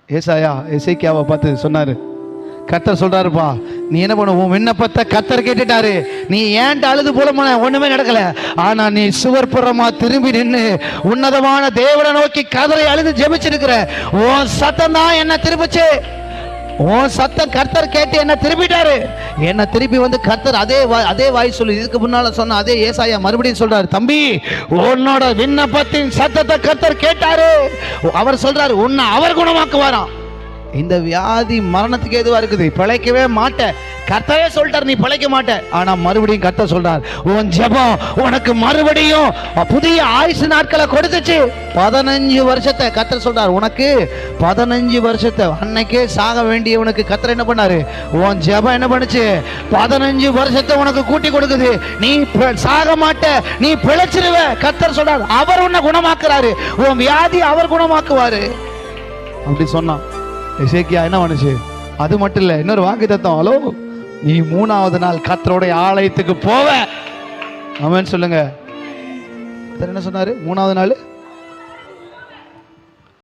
ஏசாயா எசேக்கியாவை பார்த்து சொன்னாரு, கர்த்தர் சொல்றாருப்பா, நீ என்ன பண்ண, உன் விண்ணப்பத்தை கர்த்தர் கேட்டுட்டாரு. நீ ஏன்ட்டு அழுது போல ஒண்ணுமே நடக்கல. ஆனா நீ சுவர் புறமா திரும்பி நின்று உன்னதமான தேவனை நோக்கி கதரை அழுது ஜெபிச்சிருக்கிற. உன் சத்தம் தான் என்ன திரும்பிச்சு. உன் சத்தம் கர்த்தர் கேட்டு என்ன திரும்பிட்டாரு. என்ன திருப்பி வந்து கர்த்தர் அதே வாய் சொல்லு. இதுக்கு முன்னால சொன்ன அதே ஏசாயா மறுபடியும் சொல்றாரு, தம்பி உன்னோட விண்ணப்பத்தின் சத்தத்தை கர்த்தர் கேட்டாரு. அவர் சொல்றாரு, உன்னை அவர் குணமாக்குவாராம். இந்த வியாதி மரணத்துக்கு எதுவா இருக்குது, பிழைக்கவே மாட்டேன். கர்த்தரே சொல்லிட்டார் நீ பிழைக்க மாட்டேன். ஆனா மறுபடியும் கர்த்தர் சொல்றார், உன் ஜெபம் உனக்கு மறுபடியும் புதிய ஆயுசு நாட்களை கொடுத்துச்சு. 15 வருஷத்தை கர்த்தர் சொல்றார், உனக்கு 15 வருஷத்தை. அன்னைக்கே சாக வேண்டியவனுக்கு கர்த்தர் என்ன பண்ணாரு, உன் ஜெபம் என்ன பண்ணுச்சு, 15 வருஷத்தை உனக்கு கூட்டி கொடுக்குது. நீ சாக மாட்ட, நீ பிழைச்சிருவ. கர்த்தர் சொல்றார், அவர் உன்னை குணமாக்குறாரு. உன் வியாதி அவர் குணமாக்குவாரு. அப்படி சொன்னான். எசேக்கியா என்ன பண்ணுச்சு, அது மட்டும் இல்ல, இன்னொரு வாக்குத்தத்தம். ஹலோ, நீ 3வது நாள் கர்த்தருடைய ஆலயத்துக்கு போவ. ஆமென் சொல்லுங்க. என்ன சொன்னாரு, 3வது நாள்